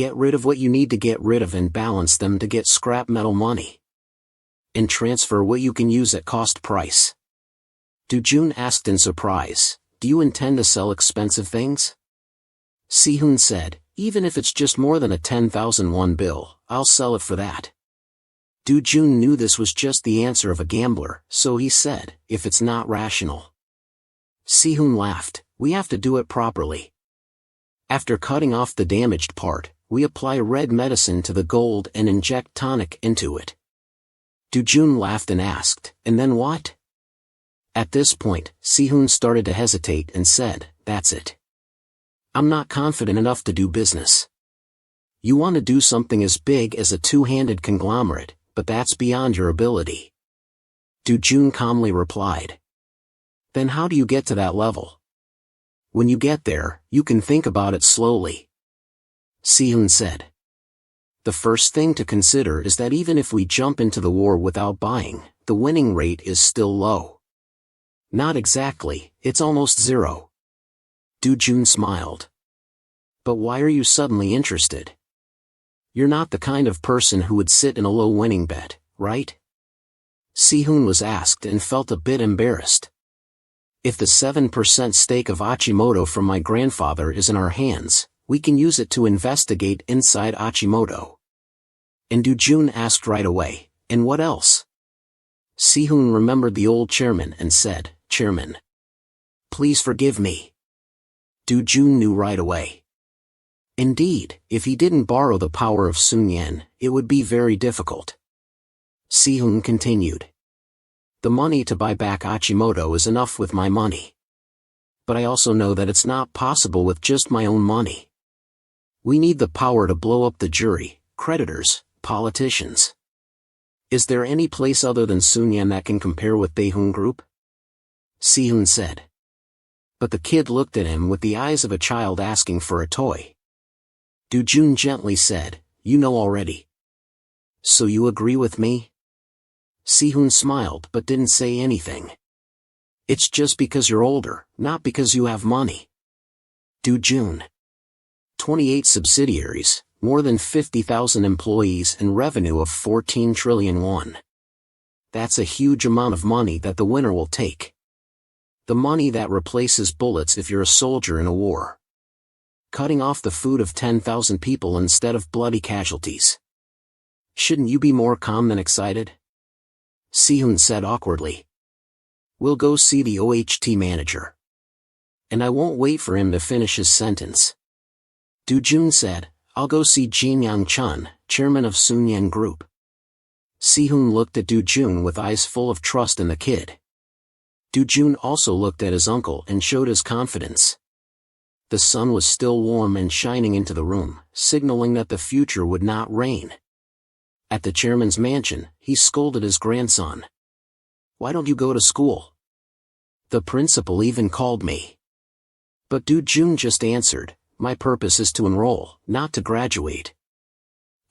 Get rid of what you need to get rid of and balance them to get scrap metal money. And transfer what you can use at cost price. Dujun asked in surprise, do you intend to sell expensive things? Sihun said, even if it's just more than a 10,000 won bill, I'll sell it for that. Dujun knew this was just the answer of a gambler, so he said, if it's not rational. Sihun laughed, we have to do it properly. After cutting off the damaged part, we apply red medicine to the gold and inject tonic into it. Dujun laughed and asked, and then what? At this point, Sihun started to hesitate and said, that's it. I'm not confident enough to do business. You want to do something as big as a two-handed conglomerate, but that's beyond your ability. Dujun calmly replied. Then how do you get to that level? When you get there, you can think about it slowly. Sihun said. The first thing to consider is that even if we jump into the war without buying, the winning rate is still low. Not exactly, it's almost zero. Dujun smiled. But why are you suddenly interested? You're not the kind of person who would sit in a low winning bet, right? Sihun was asked and felt a bit embarrassed. If the 7% stake of Aimoto from my grandfather is in our hands, we can use it to investigate inside Aimoto. And Dujun asked right away, and what else? Sihun remembered the old chairman and said, Chairman, please forgive me. Dujun knew right away. Indeed, if he didn't borrow the power of Sun Yen, it would be very difficult. Sihun continued. The money to buy back Aimoto is enough with my money. But I also know that it's not possible with just my own money. We need the power to blow up the jury, creditors, politicians. Is there any place other than Sun Yen that can compare with Daehun Group? Sihun said. But the kid looked at him with the eyes of a child asking for a toy. Dujun gently said, you know already. So you agree with me? Sihun smiled but didn't say anything. It's just because you're older, not because you have money. Dujun. 28 subsidiaries, more than 50,000 employees and revenue of 14 trillion won. That's a huge amount of money that the winner will take. The money that replaces bullets if you're a soldier in a war. Cutting off the food of 10,000 people instead of bloody casualties. Shouldn't you be more calm than excited? Sihun said awkwardly. We'll go see the OHT manager. And I won't wait for him to finish his sentence. Dujun said, I'll go see Jin Yang-chun, chairman of Sun Yen Group. Sihun looked at Dujun with eyes full of trust in the kid. Dujun also looked at his uncle and showed his confidence. The sun was still warm and shining into the room, signaling that the future would not rain. At the chairman's mansion, he scolded his grandson. Why don't you go to school? The principal even called me. But Dujun just answered, my purpose is to enroll, not to graduate.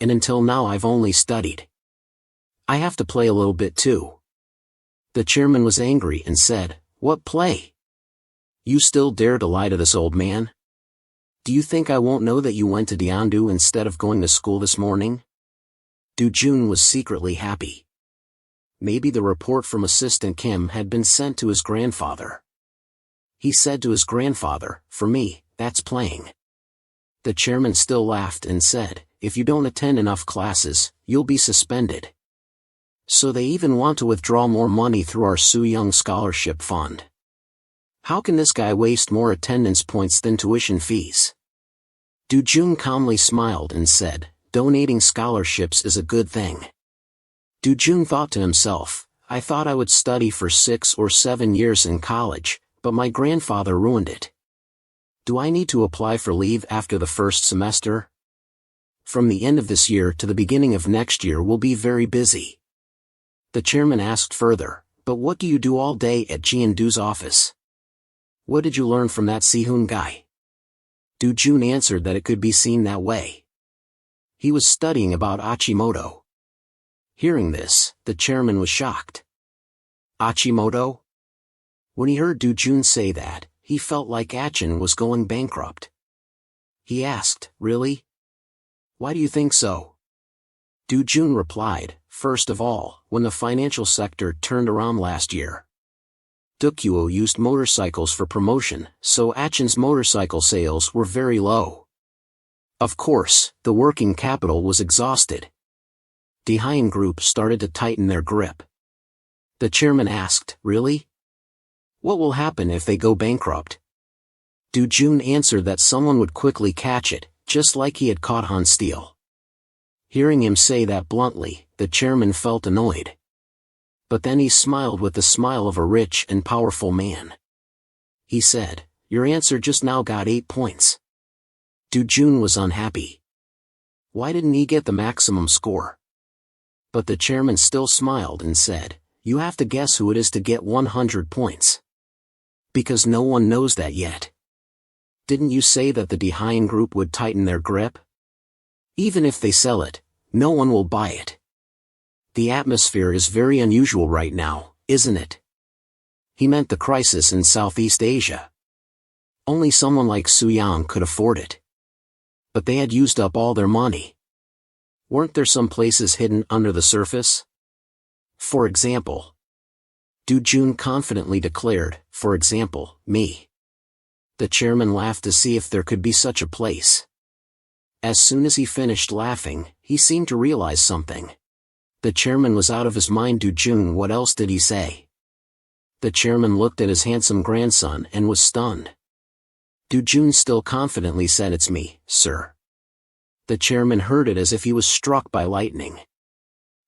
And until now I've only studied. I have to play a little bit too. The chairman was angry and said, what play? You still dare to lie to this old man? Do you think I won't know that you went to Deondu instead of going to school this morning? Dujun was secretly happy. Maybe the report from Assistant Kim had been sent to his grandfather. He said to his grandfather, for me, that's playing. The chairman still laughed and said, if you don't attend enough classes, you'll be suspended. So they even want to withdraw more money through our Su Young Scholarship Fund. How can this guy waste more attendance points than tuition fees? Dujun calmly smiled and said, donating scholarships is a good thing. Dujun thought to himself, I thought I would study for 6 or 7 years in college, but my grandfather ruined it. Do I need to apply for leave after the first semester? From the end of this year to the beginning of next year we'll be very busy. The chairman asked further, but what do you do all day at Jiandu's office? What did you learn from that Sihun guy? Dujun answered that it could be seen that way. He was studying about Aimoto. Hearing this, the chairman was shocked. Aimoto? When he heard Dujun say that, he felt like Achin was going bankrupt. He asked, really? Why do you think so? Du Jun replied, first of all, when the financial sector turned around last year, Dukuo used motorcycles for promotion, so Achin's motorcycle sales were very low. Of course, the working capital was exhausted. The Hien Group started to tighten their grip. The chairman asked, really? What will happen if they go bankrupt? Du Jun answered that someone would quickly catch it, just like he had caught Han Steele. Hearing him say that bluntly, the chairman felt annoyed. But then he smiled with the smile of a rich and powerful man. He said, your answer just now got 8 points. Du Jun was unhappy. Why didn't he get the maximum score? But the chairman still smiled and said, you have to guess who it is to get 100 points. Because no one knows that yet. Didn't you say that the Hien Group would tighten their grip? Even if they sell it, no one will buy it. The atmosphere is very unusual right now, isn't it? He meant the crisis in Southeast Asia. Only someone like Su Yang could afford it. But they had used up all their money. Weren't there some places hidden under the surface? For example. Du Jun confidently declared, for example, me. The chairman laughed to see if there could be such a place. As soon as he finished laughing, he seemed to realize something. The chairman was out of his mind. Du Jun, what else did he say? The chairman looked at his handsome grandson and was stunned. Du Jun still confidently said, it's me, sir. The chairman heard it as if he was struck by lightning.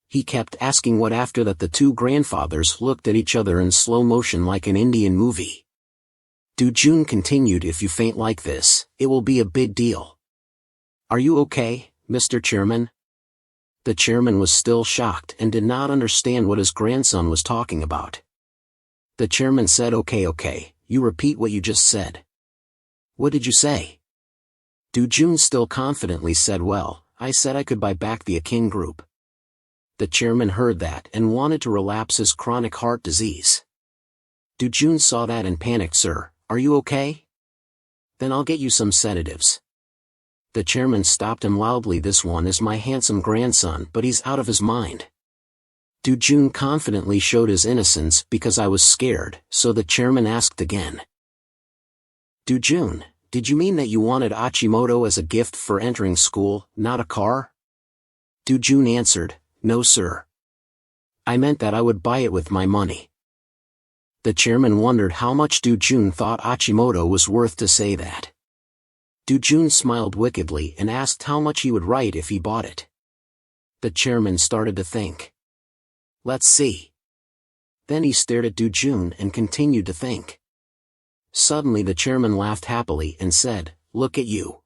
He kept asking what after that. The two grandfathers looked at each other in slow motion like an Indian movie. Du Jun continued, if you faint like this, it will be a big deal. Are you okay, Mr. Chairman? The chairman was still shocked and did not understand what his grandson was talking about. The chairman said, okay, you repeat what you just said. What did you say? Du Jun still confidently said, well, I said I could buy back the Akin Group. The chairman heard that and wanted to relapse his chronic heart disease. Du Jun saw that and panicked, sir, are you okay? Then I'll get you some sedatives. The chairman stopped him loudly, this one is my handsome grandson, but he's out of his mind. Du Jun confidently showed his innocence, because I was scared, so the chairman asked again. Du Jun, did you mean that you wanted Aimoto as a gift for entering school, not a car? Du Jun answered, no sir. I meant that I would buy it with my money. The chairman wondered how much Du Jun thought Aimoto was worth to say that. Du Jun smiled wickedly and asked how much he would write if he bought it. The chairman started to think. Let's see. Then he stared at Du Jun and continued to think. Suddenly the chairman laughed happily and said, look at you.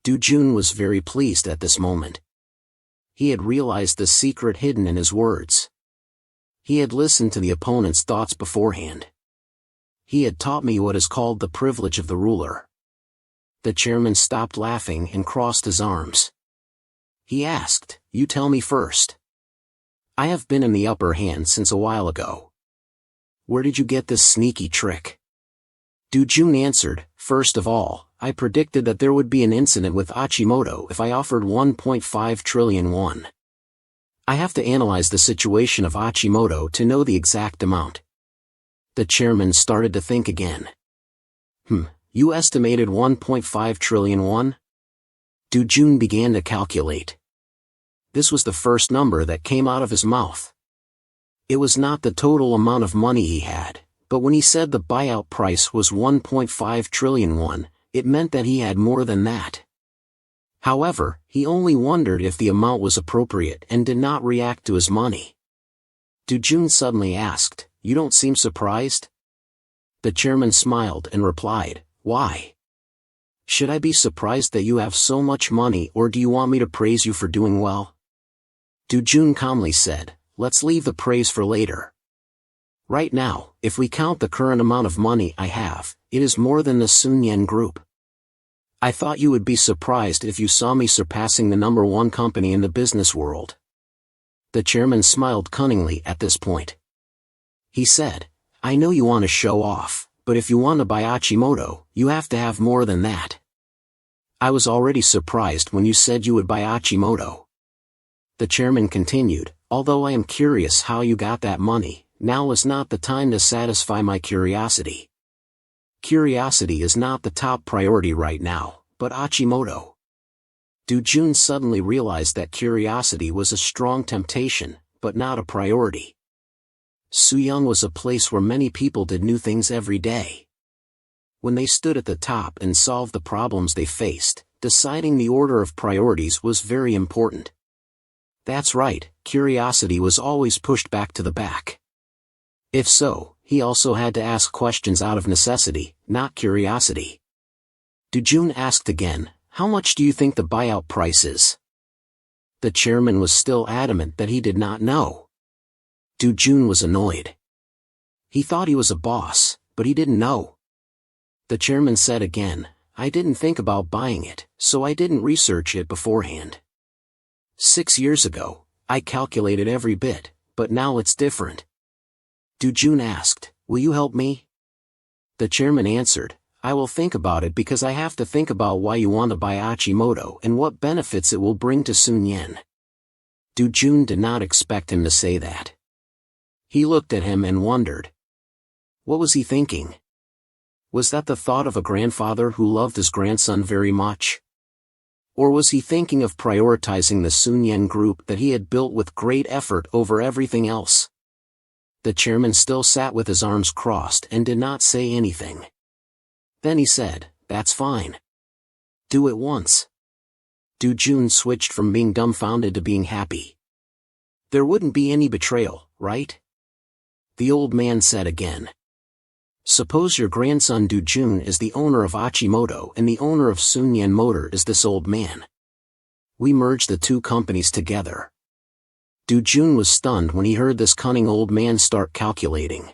Du Jun was very pleased at this moment. He had realized the secret hidden in his words. He had listened to the opponent's thoughts beforehand. He had taught me what is called the privilege of the ruler. The chairman stopped laughing and crossed his arms. He asked, you tell me first. I have been in the upper hand since a while ago. Where did you get this sneaky trick? Du Jun answered, first of all, I predicted that there would be an incident with Aimoto if I offered 1.5 trillion won. I have to analyze the situation of Aimoto to know the exact amount. The chairman started to think again. You estimated 1.5 trillion won? Du Jun began to calculate. This was the first number that came out of his mouth. It was not the total amount of money he had, but when he said the buyout price was 1.5 trillion won, it meant that he had more than that. However, he only wondered if the amount was appropriate and did not react to his money. Du Jun suddenly asked, you don't seem surprised? The chairman smiled and replied, why? Should I be surprised that you have so much money, or do you want me to praise you for doing well? Du Jun calmly said, let's leave the praise for later. Right now, if we count the current amount of money I have, it is more than the Sun Yen Group. I thought you would be surprised if you saw me surpassing the #1 company in the business world. The chairman smiled cunningly at this point. He said, I know you want to show off, but if you want to buy Aimoto, you have to have more than that. I was already surprised when you said you would buy Aimoto. The chairman continued, although I am curious how you got that money, now is not the time to satisfy my curiosity. Curiosity is not the top priority right now, but Aimoto. Jun suddenly realized that curiosity was a strong temptation, but not a priority. Suyong was a place where many people did new things every day. When they stood at the top and solved the problems they faced, deciding the order of priorities was very important. That's right, curiosity was always pushed back to the back. If so, he also had to ask questions out of necessity, not curiosity. Jun asked again, how much do you think the buyout price is? The chairman was still adamant that he did not know. Jun was annoyed. He thought he was a boss, but he didn't know. The chairman said again, I didn't think about buying it, so I didn't research it beforehand. 6 years ago, I calculated every bit, but now it's different. Jun asked, will you help me? The chairman answered, I will think about it because I have to think about why you want to buy Aimoto and what benefits it will bring to Sun Yen. Jun did not expect him to say that. He looked at him and wondered. What was he thinking? Was that the thought of a grandfather who loved his grandson very much? Or was he thinking of prioritizing the Sun Yen group that he had built with great effort over everything else? The chairman still sat with his arms crossed and did not say anything. Then he said, that's fine. Do it once. Jun switched from being dumbfounded to being happy. There wouldn't be any betrayal, right? The old man said again. Suppose your grandson Jun is the owner of Aimoto and the owner of Sun Yen Motor is this old man. We merge the two companies together. Jun was stunned when he heard this cunning old man start calculating.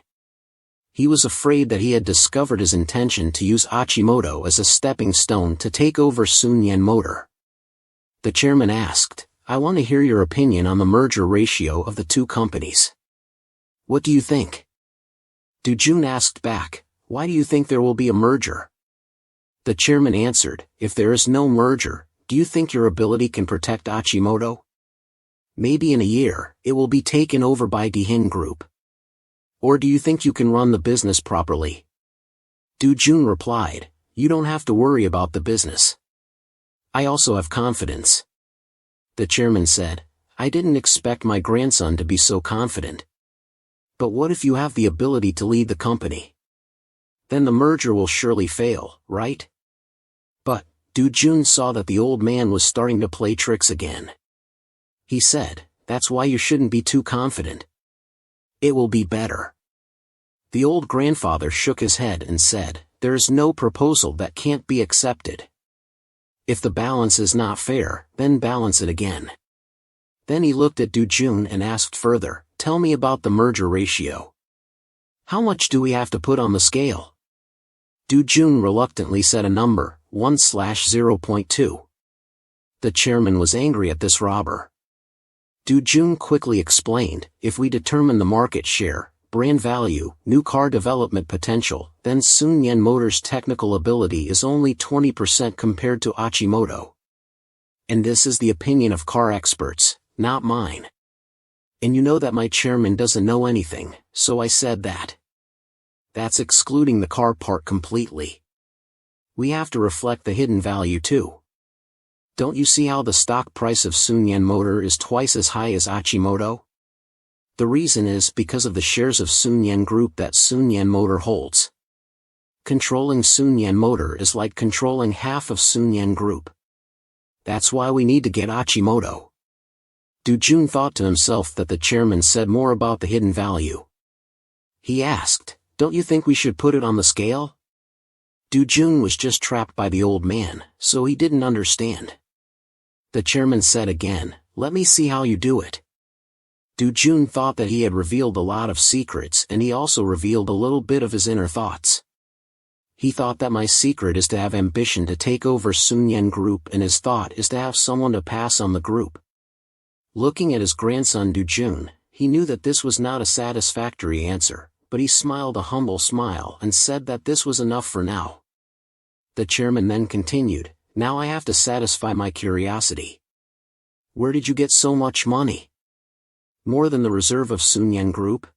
He was afraid that he had discovered his intention to use Aimoto as a stepping stone to take over Sun Yen Motor. The chairman asked, I want to hear your opinion on the merger ratio of the two companies. What do you think? Jun asked back, why do you think there will be a merger? The chairman answered, if there is no merger, do you think your ability can protect Aimoto? Maybe in a year, it will be taken over by Dihin Group. Or do you think you can run the business properly? Jun replied, you don't have to worry about the business. I also have confidence. The chairman said, I didn't expect my grandson to be so confident. But what if you have the ability to lead the company? Then the merger will surely fail, right? But, Jun saw that the old man was starting to play tricks again. He said, that's why you shouldn't be too confident. It will be better. The old grandfather shook his head and said, there is no proposal that can't be accepted. If the balance is not fair, then balance it again. Then he looked at Jun and asked further, tell me about the merger ratio. How much do we have to put on the scale? Jun reluctantly said a number, 1/0.2. The chairman was angry at this robber. Jun quickly explained, if we determine the market share, brand value, new car development potential, then Sun Yen Motor's technical ability is only 20% compared to Aimoto. And this is the opinion of car experts, not mine. And you know that my chairman doesn't know anything, so I said that. That's excluding the car part completely. We have to reflect the hidden value too. Don't you see how the stock price of Sun Yen Motor is twice as high as Aimoto? The reason is because of the shares of Sun Yen Group that Sun Yen Motor holds. Controlling Sun Yen Motor is like controlling half of Sun Yen Group. That's why we need to get Aimoto. Jun thought to himself that the chairman said more about the hidden value. He asked, don't you think we should put it on the scale? Jun was just trapped by the old man, so he didn't understand. The chairman said again, let me see how you do it. Jun thought that he had revealed a lot of secrets and he also revealed a little bit of his inner thoughts. He thought that my secret is to have ambition to take over Sun Yen Group and his thought is to have someone to pass on the group. Looking at his grandson Jun, he knew that this was not a satisfactory answer, but he smiled a humble smile and said that this was enough for now. The chairman then continued, Now I have to satisfy my curiosity. Where did you get so much money? More than the reserve of Sunyang Group?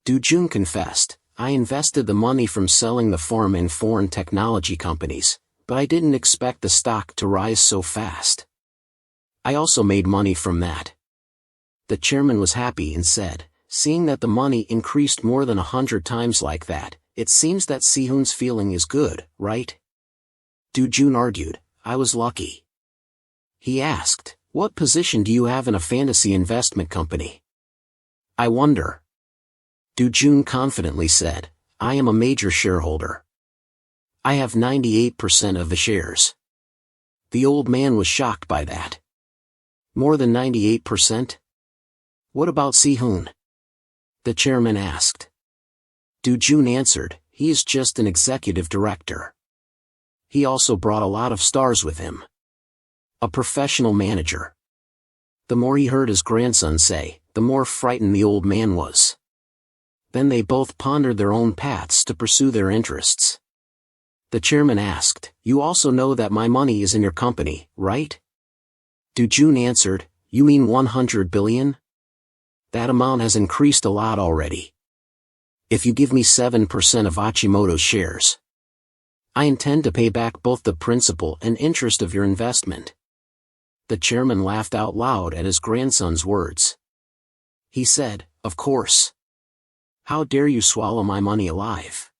Du Jun confessed, I invested the money from selling the farm in foreign technology companies, but I didn't expect the stock to rise so fast. I also made money from that. The chairman was happy and said, seeing that the money increased more than 100 times like that, it seems that Si-hoon's feeling is good, right? Du Jun argued, I was lucky. He asked, what position do you have in a fantasy investment company? I wonder. Du Jun confidently said, I am a major shareholder. I have 98% of the shares. The old man was shocked by that. More than 98%? What about Si-hoon? The chairman asked. Du Jun answered, he is just an executive director. He also brought a lot of stars with him. A professional manager. The more he heard his grandson say, the more frightened the old man was. Then they both pondered their own paths to pursue their interests. The chairman asked, you also know that my money is in your company, right? Du Jun answered, you mean 100 billion? That amount has increased a lot already. If you give me 7% of Aimoto's shares, I intend to pay back both the principal and interest of your investment. The chairman laughed out loud at his grandson's words. He said, of course. How dare you swallow my money alive?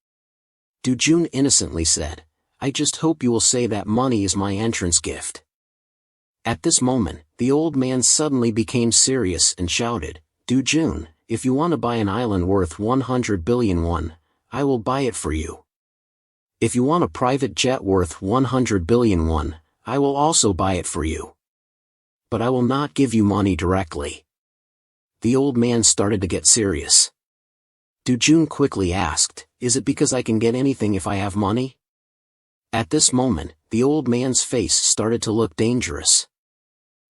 Du Jun innocently said, I just hope you will say that money is my entrance gift. At this moment, the old man suddenly became serious and shouted, Du Jun, if you want to buy an island worth 100 billion won, I will buy it for you. If you want a private jet worth 100 billion won, I will also buy it for you. But I will not give you money directly. The old man started to get serious. Du Jun quickly asked, is it because I can get anything if I have money? At this moment, the old man's face started to look dangerous.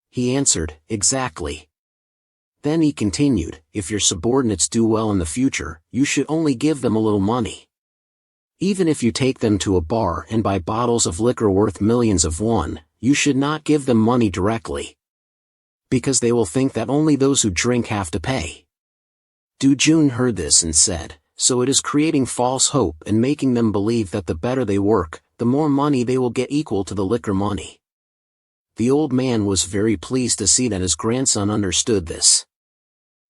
He answered, exactly. Then he continued, if your subordinates do well in the future, you should only give them a little money. Even if you take them to a bar and buy bottles of liquor worth millions of won, you should not give them money directly. Because they will think that only those who drink have to pay. Du Jun heard this and said, so it is creating false hope and making them believe that the better they work, the more money they will get equal to the liquor money. The old man was very pleased to see that his grandson understood this.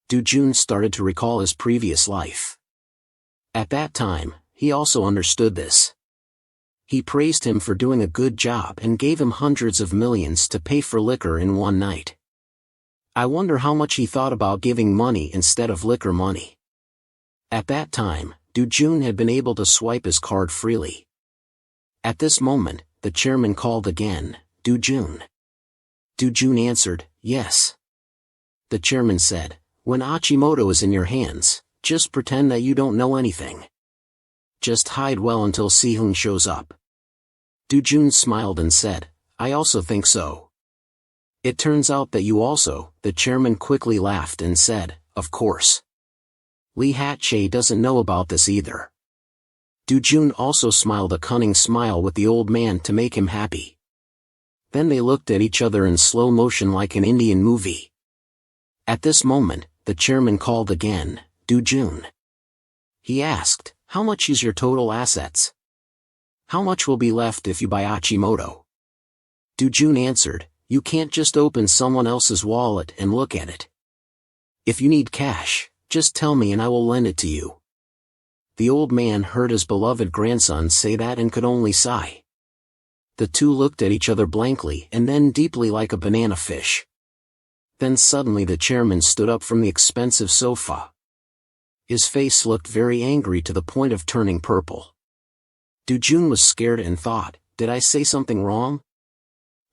Du Jun started to recall his previous life. At that time, he also understood this. He praised him for doing a good job and gave him hundreds of millions to pay for liquor in one night. I wonder how much he thought about giving money instead of liquor money. At that time, Du Jun had been able to swipe his card freely. At this moment, the chairman called again, Du Jun. Du Jun answered, yes. The chairman said, when Aimoto is in your hands, just pretend that you don't know anything. Just hide well until Si-hoon shows up. Du Jun smiled and said, I also think so. It turns out that you also, the chairman quickly laughed and said, of course. Lee Hat-chae doesn't know about this either. Du Jun also smiled a cunning smile with the old man to make him happy. Then they looked at each other in slow motion like an Indian movie. At this moment, the chairman called again, Du Jun. He asked, how much is your total assets? How much will be left if you buy Aimoto? Du Jun answered, you can't just open someone else's wallet and look at it. If you need cash, just tell me and I will lend it to you. The old man heard his beloved grandson say that and could only sigh. The two looked at each other blankly and then deeply like a banana fish. Then suddenly the chairman stood up from the expensive sofa. His face looked very angry to the point of turning purple. Du Jun was scared and thought, did I say something wrong?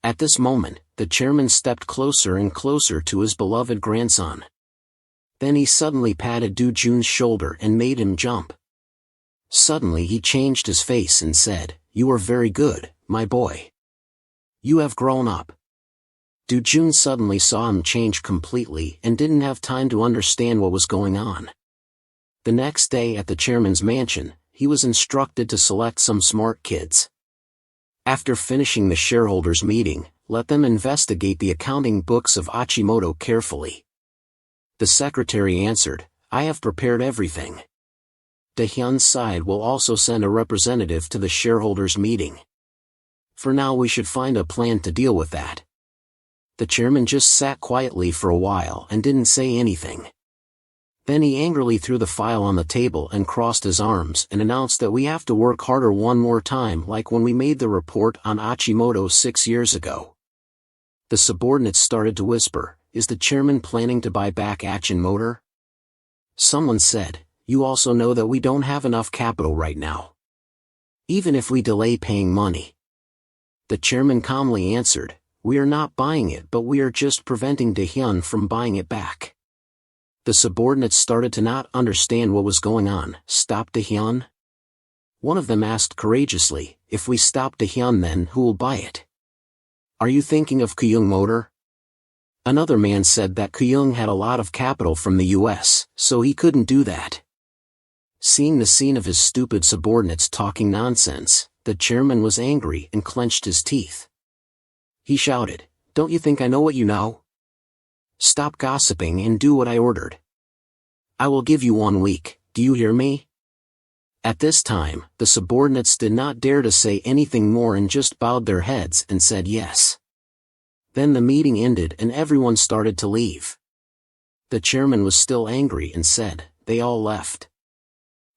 At this moment, the chairman stepped closer and closer to his beloved grandson. Then he suddenly patted Du Jun's shoulder and made him jump. Suddenly he changed his face and said, you are very good, my boy. You have grown up. Du Jun suddenly saw him change completely and didn't have time to understand what was going on. The next day at the chairman's mansion, he was instructed to select some smart kids. After finishing the shareholders' meeting, let them investigate the accounting books of Aimoto carefully. The secretary answered, I have prepared everything. Dahyun's side will also send a representative to the shareholders' meeting. For now we should find a plan to deal with that. The chairman just sat quietly for a while and didn't say anything. Then he angrily threw the file on the table and crossed his arms and announced that we have to work harder one more time, like when we made the report on Aimoto 6 years ago. The subordinates started to whisper, is the chairman planning to buy back Aimoto? Someone said, you also know that we don't have enough capital right now. Even if we delay paying money. The chairman calmly answered, we are not buying it, but we are just preventing Dahyun from buying it back. The subordinates started to not understand what was going on. Stop Dahyun? One of them asked courageously, if we stop Dahyun, then who will buy it? Are you thinking of Kyung Motor? Another man said that Kyung had a lot of capital from the US, so he couldn't do that. Seeing the scene of his stupid subordinates talking nonsense, the chairman was angry and clenched his teeth. He shouted, don't you think I know what you know? Stop gossiping and do what I ordered. I will give you 1 week, do you hear me? At this time, the subordinates did not dare to say anything more and just bowed their heads and said yes. Then the meeting ended and everyone started to leave. The chairman was still angry and said, they all left.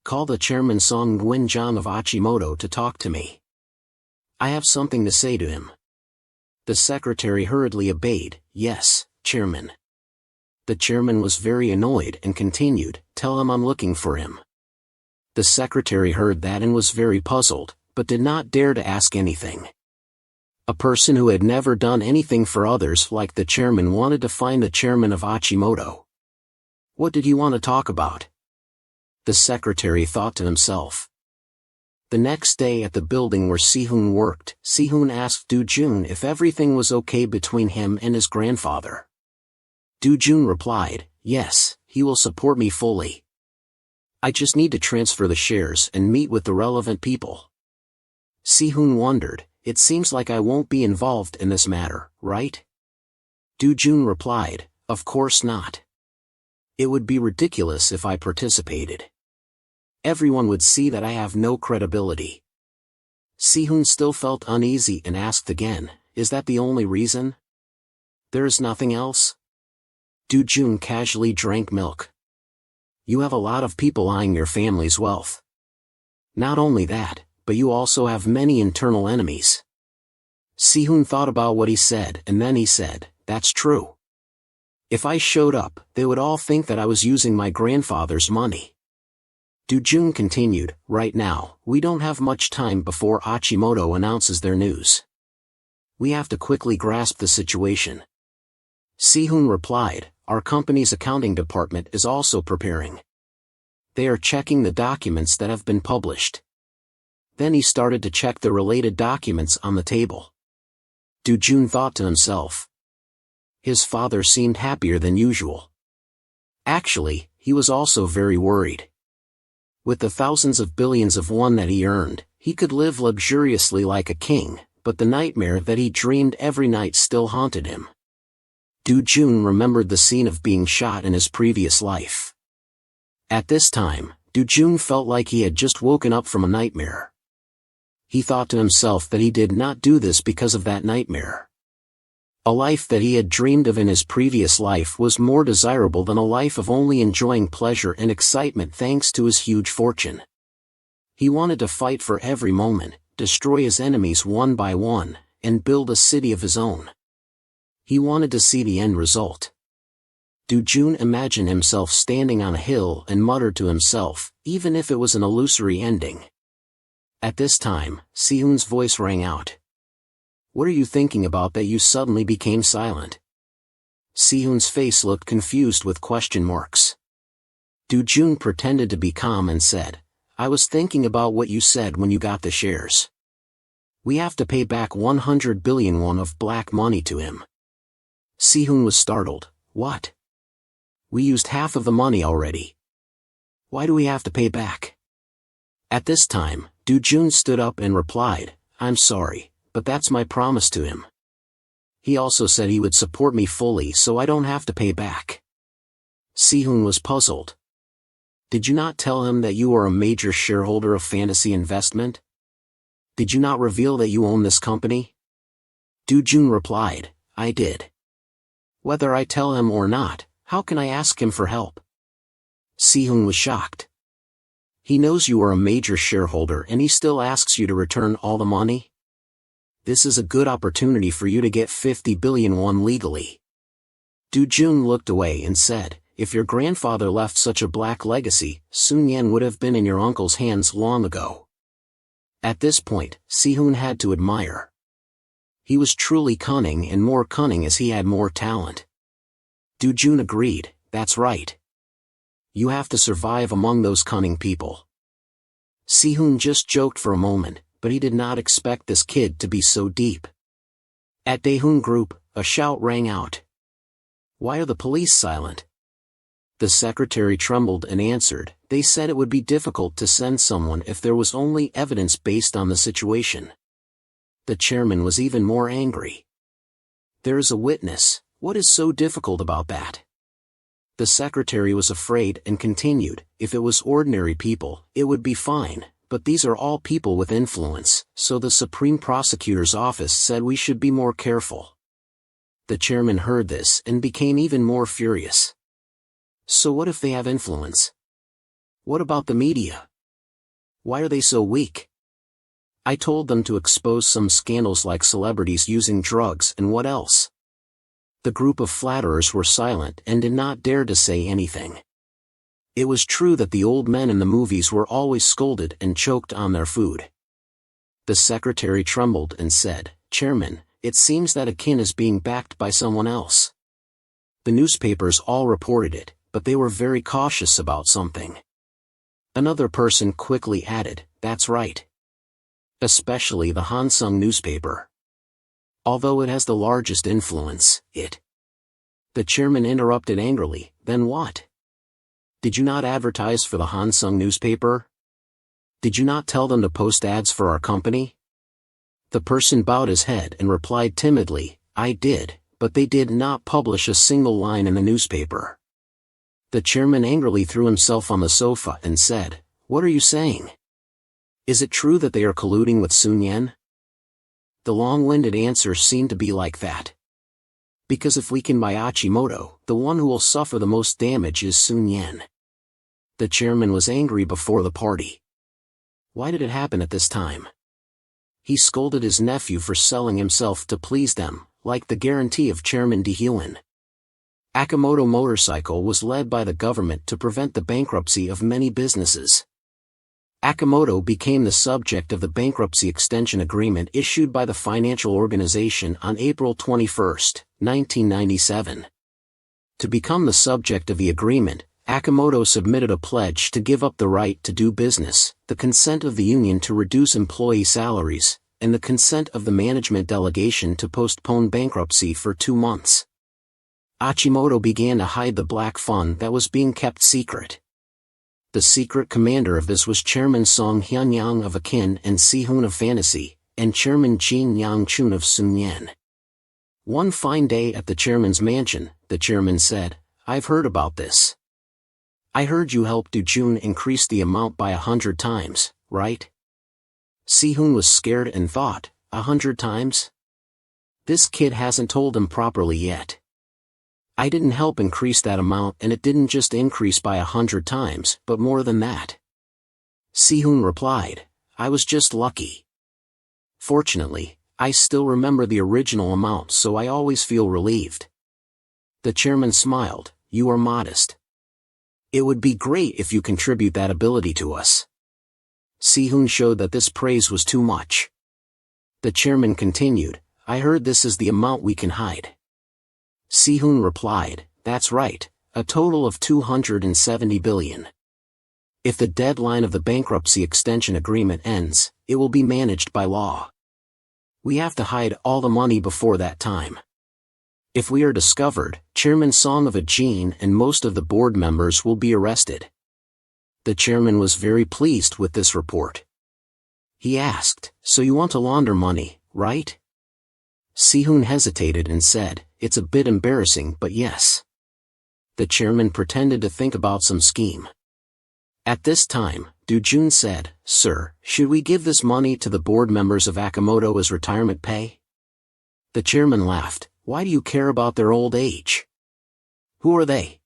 Call the chairman Song Gwin-jang of Aimoto to talk to me. I have something to say to him. The secretary hurriedly obeyed, yes, chairman. The chairman was very annoyed and continued, tell him I'm looking for him. The secretary heard that and was very puzzled, but did not dare to ask anything. A person who had never done anything for others like the chairman wanted to find the chairman of Aimoto. What did he want to talk about? The secretary thought to himself. The next day at the building where Sehun worked, Sehun asked Do-jun if everything was okay between him and his grandfather. Do-jun replied, yes, he will support me fully. I just need to transfer the shares and meet with the relevant people. Sehun wondered, it seems like I won't be involved in this matter, right? Do-jun replied, of course not. It would be ridiculous if I participated. Everyone would see that I have no credibility. Sehun still felt uneasy and asked again, is that the only reason? There is nothing else? Do-jun casually drank milk. You have a lot of people eyeing your family's wealth. Not only that, but you also have many internal enemies. Sehun thought about what he said and then he said, that's true. If I showed up, they would all think that I was using my grandfather's money. Do-jun continued, right now, we don't have much time before Aimoto announces their news. We have to quickly grasp the situation. Sehun replied, our company's accounting department is also preparing. They are checking the documents that have been published. Then he started to check the related documents on the table. Do-jun thought to himself. His father seemed happier than usual. Actually, he was also very worried. With the thousands of billions of won that he earned, he could live luxuriously like a king, but the nightmare that he dreamed every night still haunted him. Do-jun remembered the scene of being shot in his previous life. At this time, Do-jun felt like he had just woken up from a nightmare. He thought to himself that he did not do this because of that nightmare. A life that he had dreamed of in his previous life was more desirable than a life of only enjoying pleasure and excitement thanks to his huge fortune. He wanted to fight for every moment, destroy his enemies one by one, and build a city of his own. He wanted to see the end result. Do-jun imagined himself standing on a hill and muttered to himself, even if it was an illusory ending. At this time, Sehun's voice rang out. What are you thinking about that you suddenly became silent? Sehun's face looked confused with question marks. Do-jun pretended to be calm and said, I was thinking about what you said when you got the shares. We have to pay back 100 billion won of black money to him. Sehun was startled. What? We used half of the money already. Why do we have to pay back? At this time, Do-jun stood up and replied, I'm sorry, but that's my promise to him. He also said he would support me fully so I don't have to pay back. Si-hoon was puzzled. Did you not tell him that you are a major shareholder of Fantasy Investment? Did you not reveal that you own this company? Do-jun replied, I did. Whether I tell him or not, how can I ask him for help? Si-hoon was shocked. He knows you are a major shareholder and he still asks you to return all the money? This is a good opportunity for you to get 50 billion won legally. Do-jun looked away and said, if your grandfather left such a black legacy, Sun Yen would have been in your uncle's hands long ago. At this point, Si-hoon had to admire. He was truly cunning and more cunning as he had more talent. Do-jun agreed, that's right. You have to survive among those cunning people. Si-hoon just joked for a moment, but he did not expect this kid to be so deep. At Daehoon Group, a shout rang out. Why are the police silent? The secretary trembled and answered, they said it would be difficult to send someone if there was only evidence based on the situation. The chairman was even more angry. There is a witness, what is so difficult about that? The secretary was afraid and continued, if it was ordinary people, it would be fine, but these are all people with influence, so the Supreme Prosecutor's Office said we should be more careful. The chairman heard this and became even more furious. So what if they have influence? What about the media? Why are they so weak? I told them to expose some scandals like celebrities using drugs and what else? The group of flatterers were silent and did not dare to say anything. It was true that the old men in the movies were always scolded and choked on their food. The secretary trembled and said, Chairman, it seems that Akin is being backed by someone else. The newspapers all reported it, but they were very cautious about something. Another person quickly added, that's right. Especially the Hansung newspaper. Although it has the largest influence, it. The chairman interrupted angrily, then what? Did you not advertise for the Hansung newspaper? Did you not tell them to post ads for our company? The person bowed his head and replied timidly, I did, but they did not publish a single line in the newspaper. The chairman angrily threw himself on the sofa and said, what are you saying? Is it true that they are colluding with Sun Yen? The long-winded answer seemed to be like that. Because if we can buy Aimoto, the one who will suffer the most damage is Sun Yen. The chairman was angry before the party. Why did it happen at this time? He scolded his nephew for selling himself to please them, like the guarantee of Chairman Daehyun. Aimoto Motorcycle was led by the government to prevent the bankruptcy of many businesses. Aimoto became the subject of the bankruptcy extension agreement issued by the financial organization on April 21, 1997. To become the subject of the agreement, Aimoto submitted a pledge to give up the right to do business, the consent of the union to reduce employee salaries, and the consent of the management delegation to postpone bankruptcy for 2 months. Aimoto began to hide the black fund that was being kept secret. The secret commander of this was Chairman Song Hyun-yang of Akin and Si-hoon of Fantasy, and Chairman Jin Yang-chun of Sun Yen. One fine day at the chairman's mansion, the chairman said, I've heard about this. I heard you helped Do-jun increase the amount by 100 times, right? Si-hoon was scared and thought, 100 times? This kid hasn't told him properly yet. I didn't help increase that amount and it didn't just increase by 100 times, but more than that. Si-hoon replied, I was just lucky. Fortunately, I still remember the original amount so I always feel relieved. The chairman smiled, you are modest. It would be great if you contribute that ability to us. Si-hoon showed that this praise was too much. The chairman continued, I heard this is the amount we can hide. Si-hoon replied, that's right, a total of 270 billion. If the deadline of the bankruptcy extension agreement ends, it will be managed by law. We have to hide all the money before that time. If we are discovered, Chairman Song of Ajin and most of the board members will be arrested. The chairman was very pleased with this report. He asked, so you want to launder money, right? Sihun hesitated and said, "It's a bit embarrassing, but yes." The chairman pretended to think about some scheme. At this time, Jun said, "Sir, should we give this money to the board members of Aimoto as retirement pay?" The chairman laughed. "Why do you care about their old age? Who are they?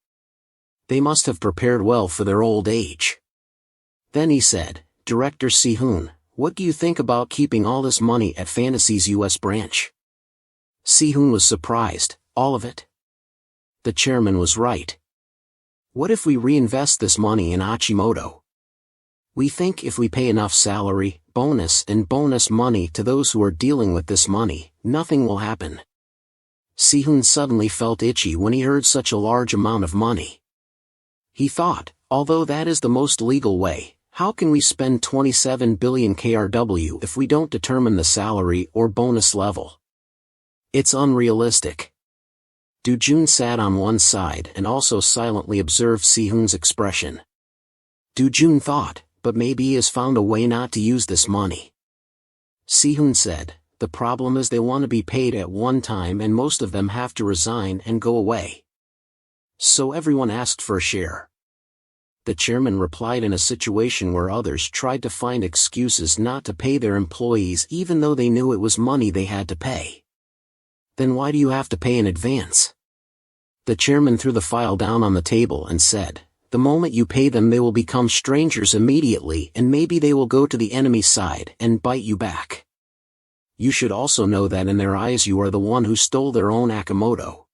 They must have prepared well for their old age." Then he said, "Director Sihun, what do you think about keeping all this money at Fantasy's US branch?" Sihun was surprised. "All of it?" The chairman was right. "What if we reinvest this money in Aimoto? We think if we pay enough salary, bonus and bonus money to those who are dealing with this money, nothing will happen." Sihun suddenly felt itchy when he heard such a large amount of money. He thought, although that is the most legal way, how can we spend 27 billion KRW if we don't determine the salary or bonus level? It's unrealistic. Jun sat on one side and also silently observed Sihun's expression. Jun thought, but maybe he has found a way not to use this money. Sihun said, "The problem is they want to be paid at one time and most of them have to resign and go away. So everyone asked for a share." The chairman replied in a situation where others tried to find excuses not to pay their employees even though they knew it was money they had to pay. "Then why do you have to pay in advance?" The chairman threw the file down on the table and said, "The moment you pay them they will become strangers immediately and maybe they will go to the enemy side and bite you back. You should also know that in their eyes you are the one who stole their own Aimoto."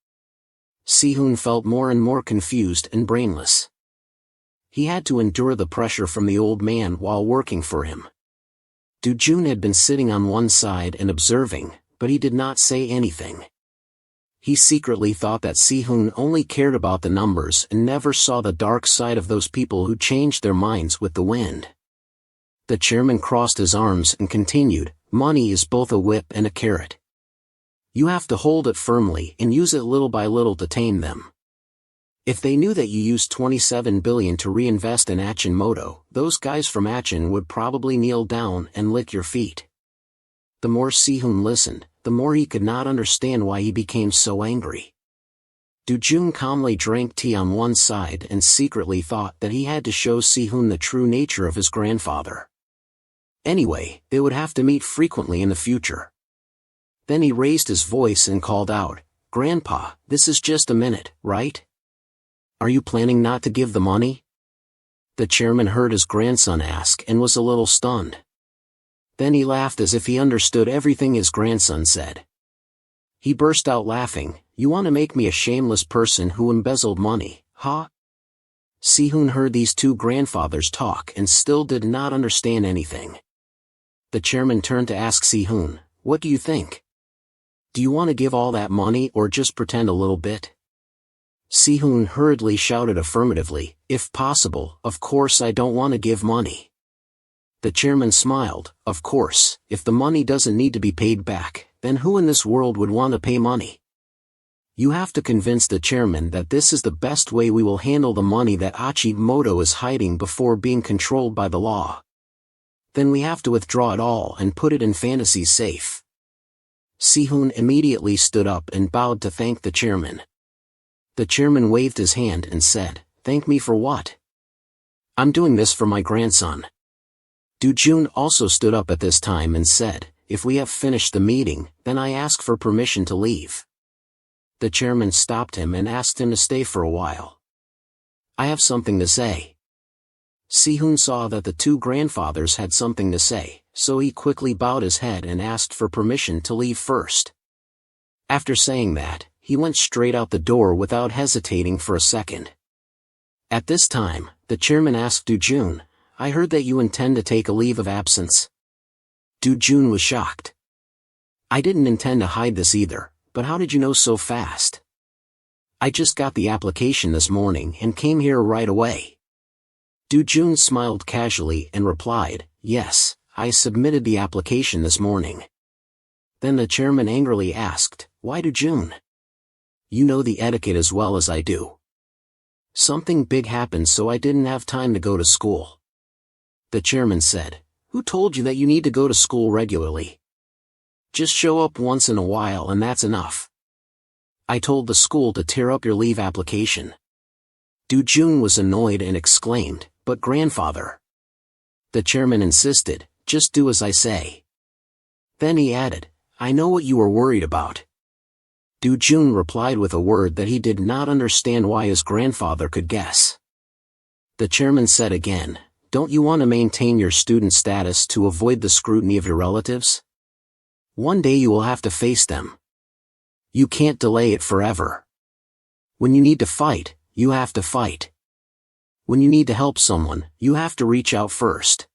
Sihun felt more and more confused and brainless. He had to endure the pressure from the old man while working for him. Jun had been sitting on one side and observing, but he did not say anything. He secretly thought that Sihun only cared about the numbers and never saw the dark side of those people who changed their minds with the wind. The chairman crossed his arms and continued, "Money is both a whip and a carrot. You have to hold it firmly and use it little by little to tame them. If they knew that you used 27 billion to reinvest in Aimoto, those guys from Achin would probably kneel down and lick your feet." The more Sihun listened, the more he could not understand why he became so angry. Jun calmly drank tea on one side and secretly thought that he had to show Sihun the true nature of his grandfather. Anyway, they would have to meet frequently in the future. Then he raised his voice and called out, "Grandpa, this is just a minute, right? Are you planning not to give the money?" The chairman heard his grandson ask and was a little stunned. Then he laughed as if he understood everything his grandson said. He burst out laughing, "You want to make me a shameless person who embezzled money, huh?" Sihun heard these two grandfathers talk and still did not understand anything. The chairman turned to ask Sihun, "What do you think? Do you want to give all that money or just pretend a little bit?" Sihun hurriedly shouted affirmatively, "If possible, of course I don't want to give money." The chairman smiled, "Of course, if the money doesn't need to be paid back, then who in this world would want to pay money? You have to convince the chairman that this is the best way we will handle the money that Aimoto is hiding before being controlled by the law. Then we have to withdraw it all and put it in Fantasy's safe." Sihun immediately stood up and bowed to thank the chairman. The chairman waved his hand and said, "Thank me for what? I'm doing this for my grandson." Jun also stood up at this time and said, "If we have finished the meeting, then I ask for permission to leave." The chairman stopped him and asked him to stay for a while. "I have something to say." Sihun saw that the two grandfathers had something to say, so he quickly bowed his head and asked for permission to leave first. After saying that, he went straight out the door without hesitating for a second. At this time, the chairman asked Jun, "I heard that you intend to take a leave of absence." Jun was shocked. "I didn't intend to hide this either, but how did you know so fast?" "I just got the application this morning and came here right away." Jun smiled casually and replied, "Yes, I submitted the application this morning." Then the chairman angrily asked, "Why Jun? You know the etiquette as well as I do." "Something big happened so I didn't have time to go to school." The chairman said, "Who told you that you need to go to school regularly?" Just show up once in a while and that's enough. I told the school to tear up your leave application. Jun was annoyed and exclaimed, but grandfather. The chairman insisted, just do as I say. Then he added, I know what you were worried about. Jun replied with a word that he did not understand why his grandfather could guess. The chairman said again, don't you want to maintain your student status to avoid the scrutiny of your relatives? One day you will have to face them. You can't delay it forever. When you need to fight, you have to fight. When you need to help someone, you have to reach out first.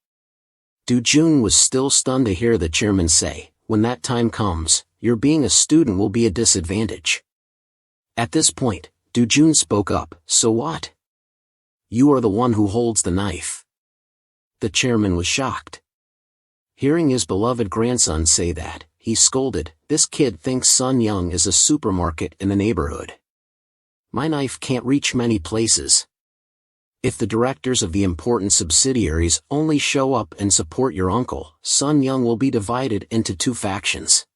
Jun was still stunned to hear the chairman say, when that time comes, your being a student will be a disadvantage. At this point, Jun spoke up, so what? You are the one who holds the knife. The chairman was shocked. Hearing his beloved grandson say that, he scolded, this kid thinks Sun Young is a supermarket in the neighborhood. My knife can't reach many places. If the directors of the important subsidiaries only show up and support your uncle, Sun Young will be divided into two factions.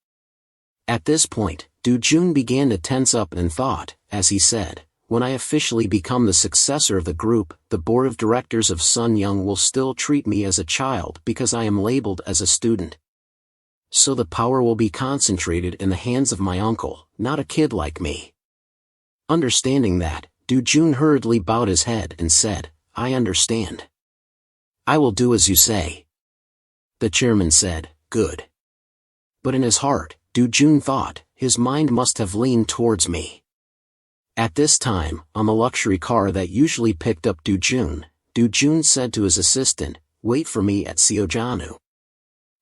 At this point, Jun began to tense up and thought, as he said, when I officially become the successor of the group, the board of directors of Sun Young will still treat me as a child because I am labeled as a student. So the power will be concentrated in the hands of my uncle, not a kid like me. Understanding that, Jun hurriedly bowed his head and said, I understand. I will do as you say. The chairman said, good. But in his heart, Jun thought, his mind must have leaned towards me. At this time, on the luxury car that usually picked up Jun said to his assistant, wait for me at Seojanu.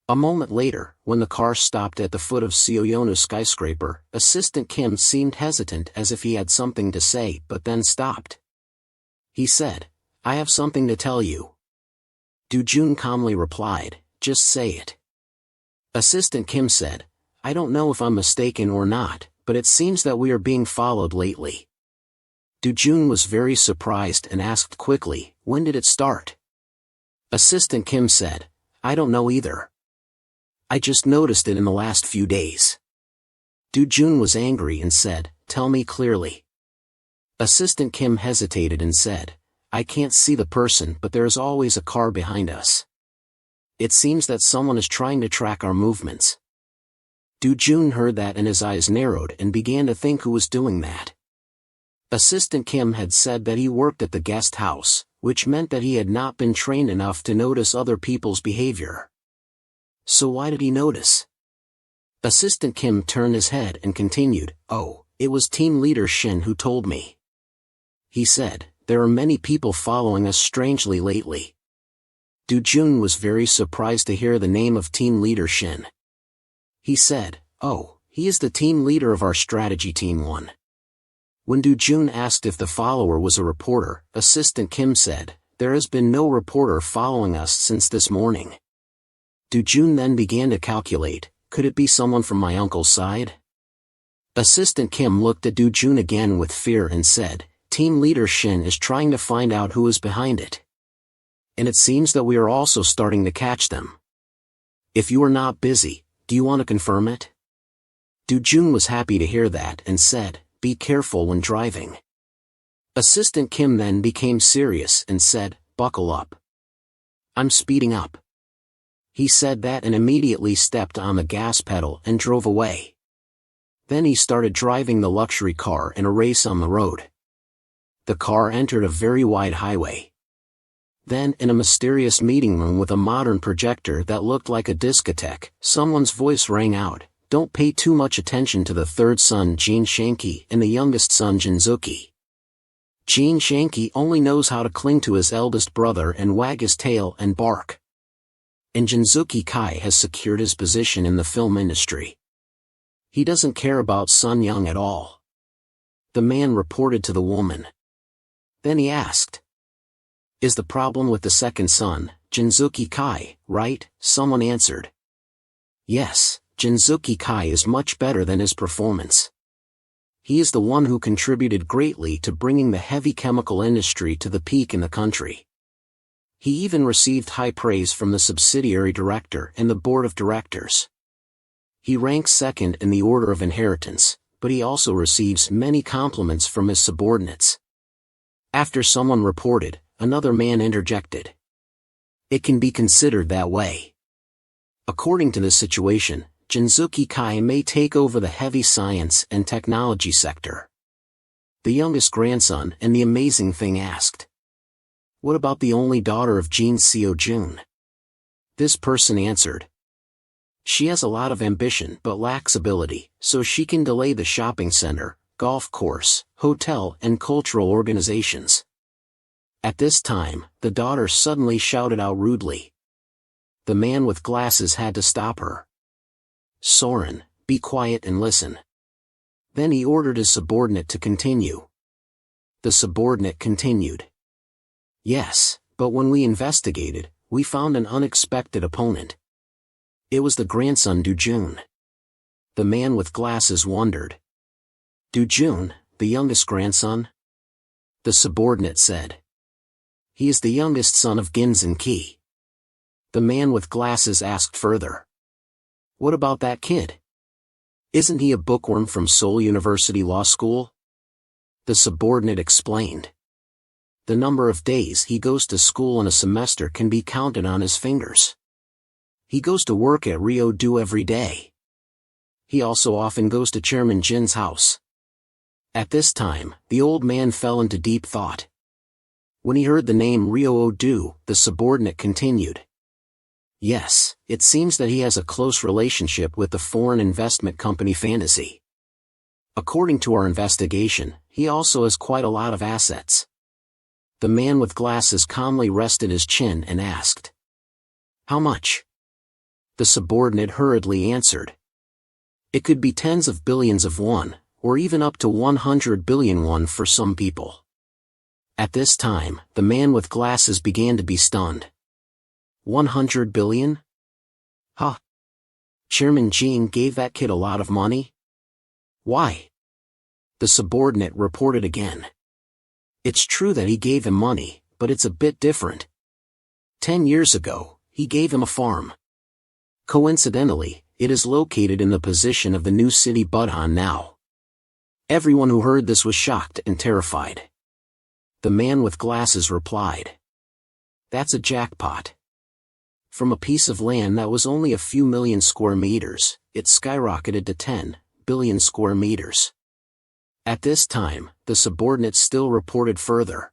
A moment later, when the car stopped at the foot of Seoyonu skyscraper, Assistant Kim seemed hesitant as if he had something to say but then stopped. He said, I have something to tell you. Jun calmly replied, just say it. Assistant Kim said, I don't know if I'm mistaken or not, but it seems that we are being followed lately. Jun was very surprised and asked quickly, when did it start? Assistant Kim said, I don't know either. I just noticed it in the last few days. Jun was angry and said, tell me clearly. Assistant Kim hesitated and said, I can't see the person but there is always a car behind us. It seems that someone is trying to track our movements. Jun heard that and his eyes narrowed and began to think who was doing that. Assistant Kim had said that he worked at the guest house, which meant that he had not been trained enough to notice other people's behavior. So why did he notice? Assistant Kim turned his head and continued, oh, it was team leader Shin who told me. He said, there are many people following us strangely lately. Jun was very surprised to hear the name of team leader Shin. He said, oh, he is the team leader of our strategy team 1. When Jun asked if the follower was a reporter, Assistant Kim said, there has been no reporter following us since this morning. Jun then began to calculate, could it be someone from my uncle's side? Assistant Kim looked at Jun again with fear and said, team leader Shin is trying to find out who is behind it. And it seems that we are also starting to catch them. If you are not busy, do you want to confirm it? Jun was happy to hear that and said, be careful when driving. Assistant Kim then became serious and said, buckle up. I'm speeding up. He said that and immediately stepped on the gas pedal and drove away. Then he started driving the luxury car in a race on the road. The car entered a very wide highway. Then, in a mysterious meeting room with a modern projector that looked like a discotheque, someone's voice rang out, don't pay too much attention to the third son Jin Shanki and the youngest son Jinzuki. Jin Shanki only knows how to cling to his eldest brother and wag his tail and bark. And Jinzuki Kai has secured his position in the film industry. He doesn't care about Sun Young at all. The man reported to the woman. Then he asked, is the problem with the second son, Jinzuki Kai, right? Someone answered. Yes, Jinzuki Kai is much better than his performance. He is the one who contributed greatly to bringing the heavy chemical industry to the peak in the country. He even received high praise from the subsidiary director and the board of directors. He ranks second in the order of inheritance, but he also receives many compliments from his subordinates. After someone reported, another man interjected. It can be considered that way. According to this situation, Jinzuki Kai may take over the heavy science and technology sector. The youngest grandson and the amazing thing asked. What about the only daughter of Jin Seo-jun? This person answered. She has a lot of ambition but lacks ability, so she can delay the shopping center, golf course, hotel and cultural organizations. At this time, the daughter suddenly shouted out rudely. The man with glasses had to stop her. Soren, be quiet and listen. Then he ordered his subordinate to continue. The subordinate continued. Yes, but when we investigated, we found an unexpected opponent. It was the grandson Do-jun. The man with glasses wondered. Do-jun, the youngest grandson? The subordinate said. He is the youngest son of Ginzen-ki. The man with glasses asked further. What about that kid? Isn't he a bookworm from Seoul University Law School? The subordinate explained. The number of days he goes to school in a semester can be counted on his fingers. He goes to work at Rio-do every day. He also often goes to Chairman Jin's house. At this time, the old man fell into deep thought. When he heard the name Rio-do, the subordinate continued. Yes, it seems that he has a close relationship with the foreign investment company Fantasy. According to our investigation, he also has quite a lot of assets. The man with glasses calmly rested his chin and asked. How much? The subordinate hurriedly answered. It could be tens of billions of won, or even up to 100 billion won for some people. At this time, the man with glasses began to be stunned. 100 billion? Huh? Chairman Jin gave that kid a lot of money? Why? The subordinate reported again. It's true that he gave him money, but it's a bit different. 10 years ago, he gave him a farm. Coincidentally, it is located in the position of the new city Budhan now. Everyone who heard this was shocked and terrified. The man with glasses replied. That's a jackpot. From a piece of land that was only a few million square meters, it skyrocketed to 10 billion square meters. At this time, the subordinate still reported further.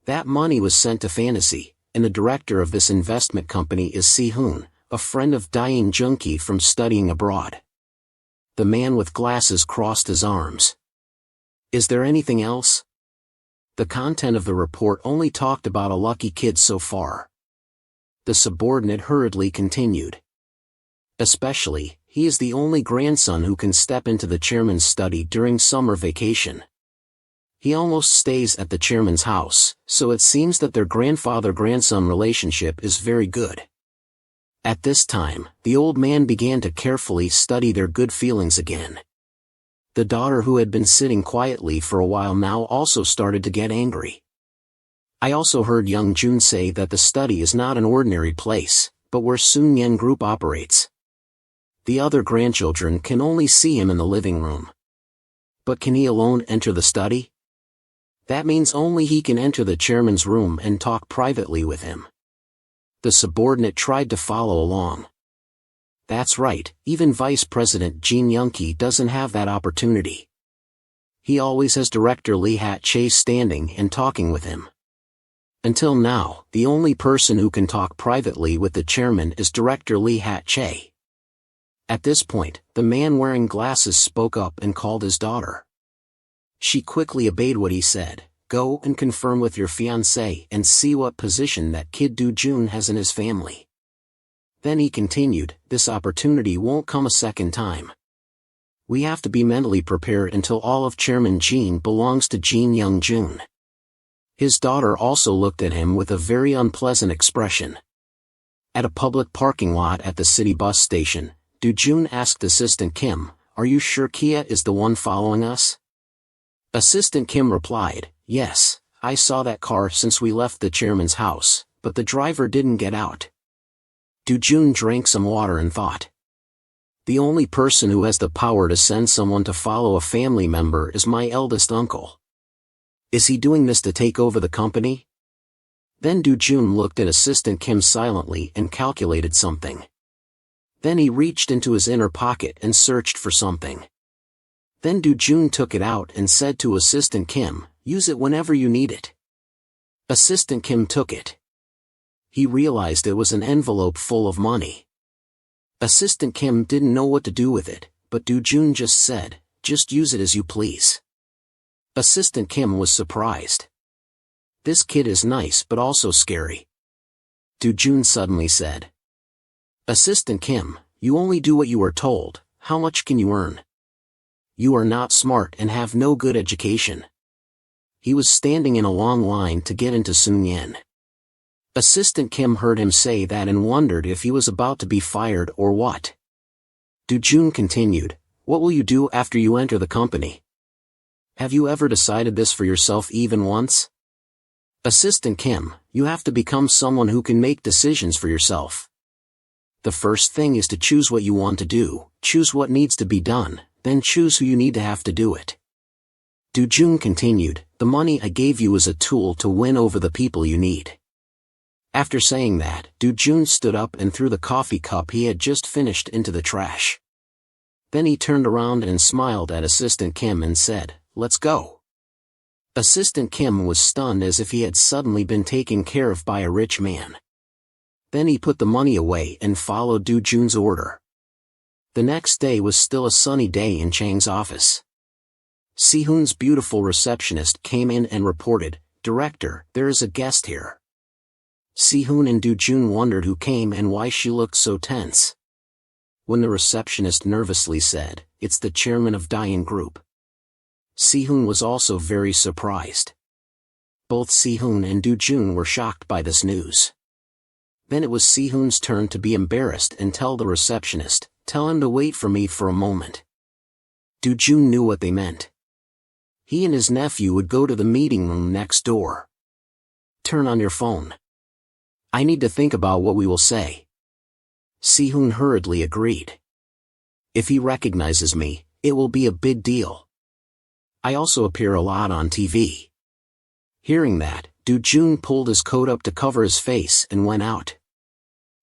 That money was sent to Fantasy, and the director of this investment company is Si-hoon, a friend of Dain Junki from studying abroad. The man with glasses crossed his arms. Is there anything else? The content of the report only talked about a lucky kid so far. The subordinate hurriedly continued. Especially, he is the only grandson who can step into the chairman's study during summer vacation. He almost stays at the chairman's house, so it seems that their grandfather-grandson relationship is very good. At this time, the old man began to carefully study their good feelings again. The daughter who had been sitting quietly for a while now also started to get angry. I also heard young Jun say that the study is not an ordinary place, but where Sun Yen Group operates. The other grandchildren can only see him in the living room. But can he alone enter the study? That means only he can enter the chairman's room and talk privately with him. The subordinate tried to follow along. That's right, even Vice President Jin Young-ki doesn't have that opportunity. He always has Director Lee Hat-chae standing and talking with him. Until now, the only person who can talk privately with the chairman is Director Lee Hat-chae. At this point, the man wearing glasses spoke up and called his daughter. She quickly obeyed what he said. Go and confirm with your fiancé and see what position that kid Do-jun has in his family. Then he continued, this opportunity won't come a second time. We have to be mentally prepared until all of Chairman Jin belongs to Jin Young-jun. His daughter also looked at him with a very unpleasant expression. At a public parking lot at the city bus station, Do-jun asked Assistant Kim, are you sure Kia is the one following us? Assistant Kim replied, yes, I saw that car since we left the chairman's house, but the driver didn't get out. Do-jun drank some water and thought. The only person who has the power to send someone to follow a family member is my eldest uncle. Is he doing this to take over the company? Then Do-jun looked at Assistant Kim silently and calculated something. Then he reached into his inner pocket and searched for something. Then Do-jun took it out and said to Assistant Kim, "Use it whenever you need it." Assistant Kim took it. He realized it was an envelope full of money. Assistant Kim didn't know what to do with it, but Do-jun just said, "Just use it as you please." Assistant Kim was surprised. This kid is nice but also scary. Do-jun suddenly said. Assistant Kim, you only do what you are told, how much can you earn? You are not smart and have no good education. He was standing in a long line to get into Sunyan. Assistant Kim heard him say that and wondered if he was about to be fired or what. Do-jun continued, "What will you do after you enter the company? Have you ever decided this for yourself even once?" Assistant Kim, you have to become someone who can make decisions for yourself. The first thing is to choose what you want to do, choose what needs to be done, then choose who you need to have to do it. Do-jun continued, "The money I gave you is a tool to win over the people you need." After saying that, Do-jun stood up and threw the coffee cup he had just finished into the trash. Then he turned around and smiled at Assistant Kim and said, "Let's go." Assistant Kim was stunned as if he had suddenly been taken care of by a rich man. Then he put the money away and followed Do-jun's order. The next day was still a sunny day in Chang's office. Si-hoon's beautiful receptionist came in and reported, "Director, there is a guest here." Si-hoon and Do-jun wondered who came and why she looked so tense. When the receptionist nervously said, "It's the chairman of Dian Group." Si-hoon was also very surprised. Both Si-hoon and Do-jun were shocked by this news. Then it was Si-hoon's turn to be embarrassed and tell the receptionist, "Tell him to wait for me for a moment." Do-jun knew what they meant. He and his nephew would go to the meeting room next door. "Turn on your phone. I need to think about what we will say." Si-hoon hurriedly agreed. "If he recognizes me, it will be a big deal. I also appear a lot on TV." Hearing that, Do-jun pulled his coat up to cover his face and went out.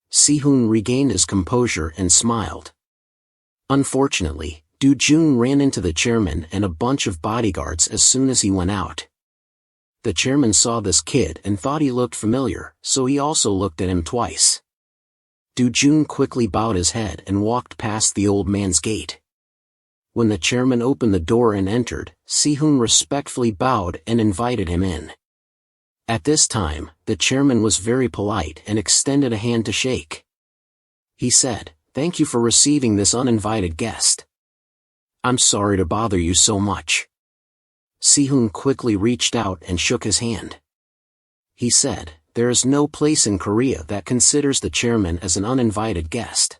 Si-hoon regained his composure and smiled. Unfortunately, Do-jun ran into the chairman and a bunch of bodyguards as soon as he went out. The chairman saw this kid and thought he looked familiar, so he also looked at him twice. Do-jun quickly bowed his head and walked past the old man's gate. When the chairman opened the door and entered, Si-hoon respectfully bowed and invited him in. At this time, the chairman was very polite and extended a hand to shake. He said, "Thank you for receiving this uninvited guest. I'm sorry to bother you so much." Si-hoon quickly reached out and shook his hand. He said, "There is no place in Korea that considers the chairman as an uninvited guest.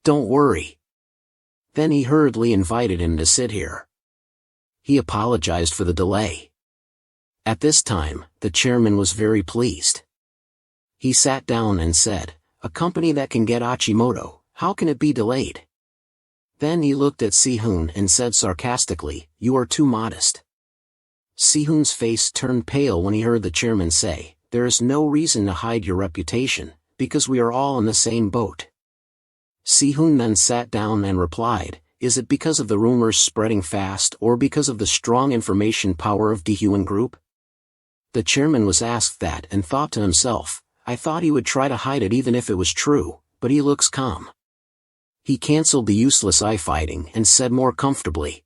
Don't worry." Then he hurriedly invited him to sit here. He apologized for the delay. At this time, the chairman was very pleased. He sat down and said, "A company that can get Aimoto, how can it be delayed?" Then he looked at Si-hoon and said sarcastically, "You are too modest." Si-hoon's face turned pale when he heard the chairman say, "There is no reason to hide your reputation, because we are all in the same boat." Si-hoon then sat down and replied, "Is it because of the rumors spreading fast or because of the strong information power of Daehyun Group?" The chairman was asked that and thought to himself, "I thought he would try to hide it even if it was true, but he looks calm." He cancelled the useless eye fighting and said more comfortably.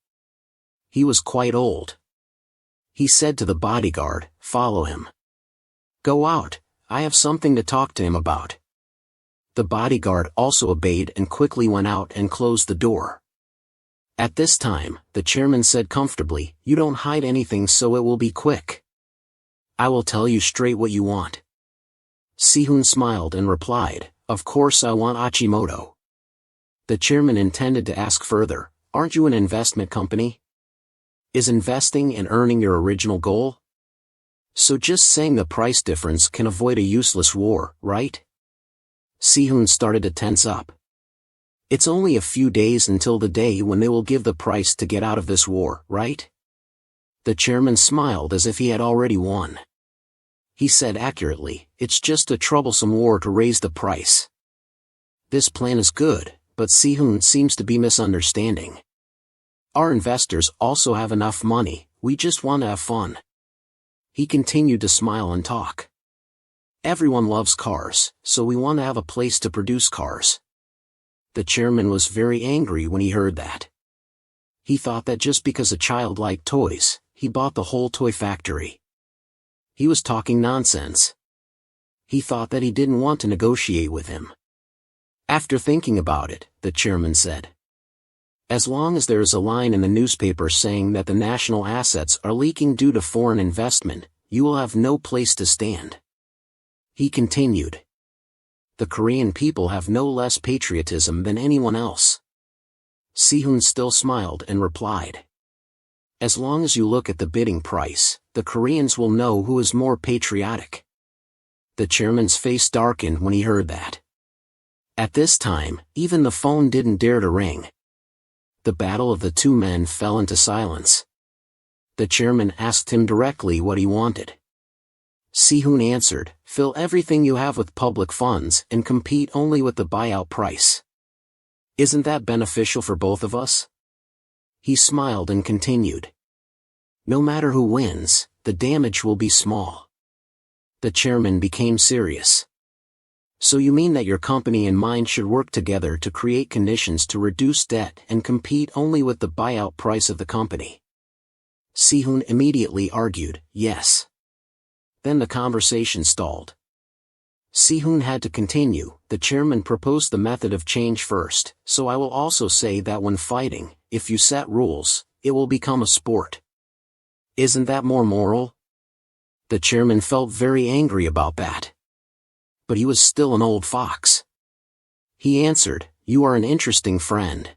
He was quite old. He said to the bodyguard, "Follow him. Go out, I have something to talk to him about." The bodyguard also obeyed and quickly went out and closed the door. At this time, the chairman said comfortably, "You don't hide anything so it will be quick. I will tell you straight what you want." Si-hoon smiled and replied, "Of course I want Aimoto." The chairman intended to ask further, "Aren't you an investment company? Is investing and earning your original goal? So just saying the price difference can avoid a useless war, right?" Si-hoon started to tense up. It's only a few days until the day when they will give the price to get out of this war, right? The chairman smiled as if he had already won. He said accurately, it's just a troublesome war to raise the price. This plan is good, but Si-hoon seems to be misunderstanding. Our investors also have enough money, we just want to have fun. He continued to smile and talk. Everyone loves cars, so we want to have a place to produce cars. The chairman was very angry when he heard that. He thought that just because a child liked toys, he bought the whole toy factory. He was talking nonsense. He thought that he didn't want to negotiate with him. After thinking about it, the chairman said, as long as there is a line in the newspaper saying that the national assets are leaking due to foreign investment, you will have no place to stand. He continued. The Korean people have no less patriotism than anyone else. Si-hoon still smiled and replied. As long as you look at the bidding price, the Koreans will know who is more patriotic. The chairman's face darkened when he heard that. At this time, even the phone didn't dare to ring. The battle of the two men fell into silence. The chairman asked him directly what he wanted. Si-hoon answered, fill everything you have with public funds and compete only with the buyout price. Isn't that beneficial for both of us? He smiled and continued. No matter who wins, the damage will be small. The chairman became serious. So you mean that your company and mine should work together to create conditions to reduce debt and compete only with the buyout price of the company? Si-hoon immediately argued, yes. Then the conversation stalled. Si-hoon had to continue. The chairman proposed the method of change first, so I will also say that when fighting, if you set rules, it will become a sport. Isn't that more moral? The chairman felt very angry about that. But he was still an old fox. He answered, you are an interesting friend.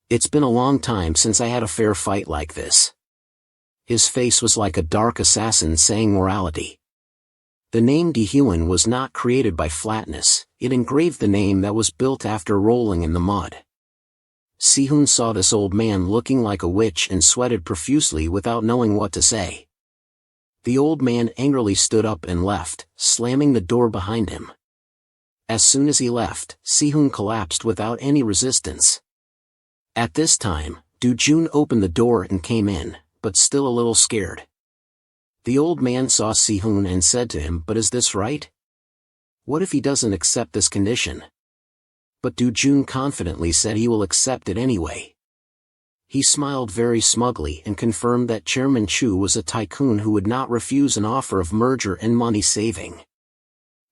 It's been a long time since I had a fair fight like this. His face was like a dark assassin saying morality. The name Di-hyun was not created by flatness, it engraved the name that was built after rolling in the mud. Si-hoon saw this old man looking like a witch and sweated profusely without knowing what to say. The old man angrily stood up and left, slamming the door behind him. As soon as he left, Si-hoon collapsed without any resistance. At this time, Do-jun opened the door and came in, but still a little scared. The old man saw Si-hoon and said to him, but is this right? What if he doesn't accept this condition? But Do-jun confidently said he will accept it anyway. He smiled very smugly and confirmed that Chairman Chu was a tycoon who would not refuse an offer of merger and money saving.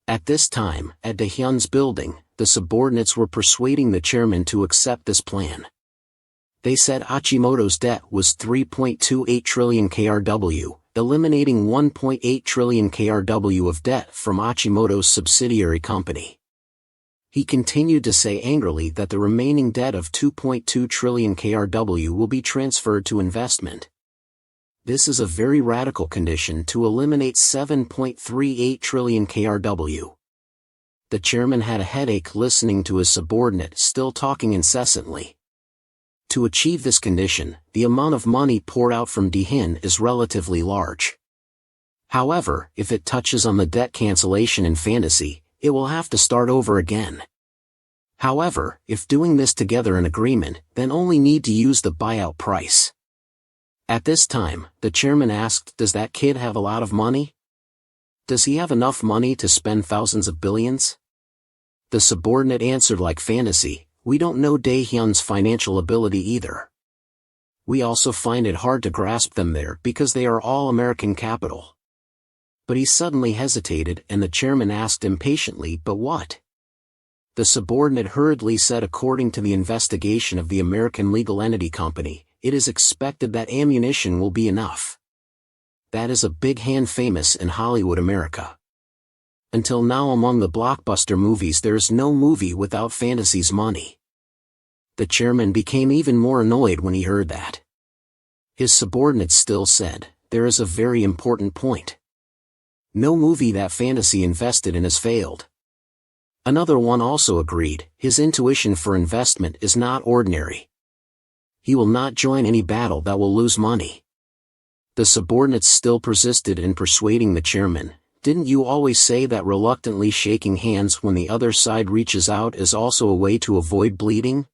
At this time, at Dahyun's building, the subordinates were persuading the chairman to accept this plan. They said Aimoto's debt was 3.28 trillion KRW, eliminating 1.8 trillion KRW of debt from Aimoto's subsidiary company. He continued to say angrily that the remaining debt of 2.2 trillion KRW will be transferred to investment. This is a very radical condition to eliminate 7.38 trillion KRW. The chairman had a headache listening to his subordinate still talking incessantly. To achieve this condition, the amount of money poured out from Di-hyun is relatively large. However, if it touches on the debt cancellation in fantasy, it will have to start over again. However, if doing this together in agreement, then only need to use the buyout price. At this time, the chairman asked, does that kid have a lot of money? Does he have enough money to spend thousands of billions? The subordinate answered like fantasy, we don't know Dae-hyun's financial ability either. We also find it hard to grasp them there because they are all American capital. But he suddenly hesitated and the chairman asked impatiently, but what? The subordinate hurriedly said, according to the investigation of the American legal entity company, it is expected that ammunition will be enough. That is a big hand famous in Hollywood, America. Until now among the blockbuster movies there is no movie without fantasy's money. The chairman became even more annoyed when he heard that. His subordinate still said, there is a very important point. No movie that fantasy invested in has failed. Another one also agreed, his intuition for investment is not ordinary. He will not join any battle that will lose money. The subordinates still persisted in persuading the chairman. Didn't you always say that reluctantly shaking hands when the other side reaches out is also a way to avoid bleeding?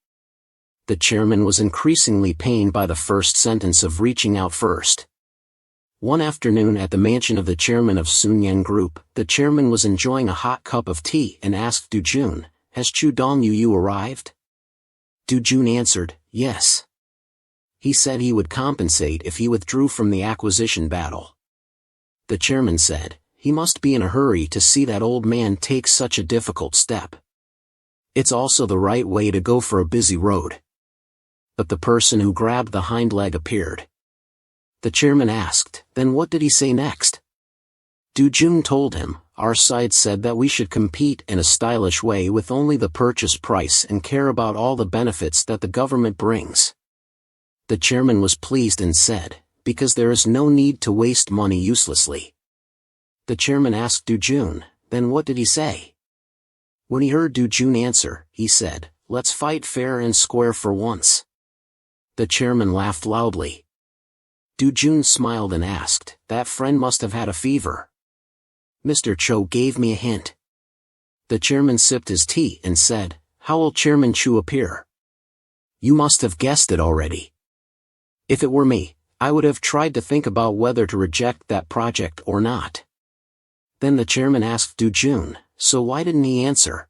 The chairman was increasingly pained by the first sentence of reaching out first. One afternoon at the mansion of the chairman of Sunyang Group, the chairman was enjoying a hot cup of tea and asked Du Jun, "Has Chu Dongyu arrived?" Du Jun answered, "Yes." He said he would compensate if he withdrew from the acquisition battle. The chairman said, "He must be in a hurry to see that old man take such a difficult step. It's also the right way to go for a busy road." But the person who grabbed the hind leg appeared. The chairman asked, "Then what did he say next?" Du Jun told him, "Our side said that we should compete in a stylish way with only the purchase price and care about all the benefits that the government brings." The chairman was pleased and said, "Because there is no need to waste money uselessly." The chairman asked Du Jun, "Then what did he say?" When he heard Du Jun answer, he said, "Let's fight fair and square for once." The chairman laughed loudly. Du Jun smiled and asked, "That friend must have had a fever." "Mr. Cho gave me a hint." The chairman sipped his tea and said, "How will Chairman Chu appear?" "You must have guessed it already." "If it were me, I would have tried to think about whether to reject that project or not." Then the chairman asked Du Jun, "So why didn't he answer?"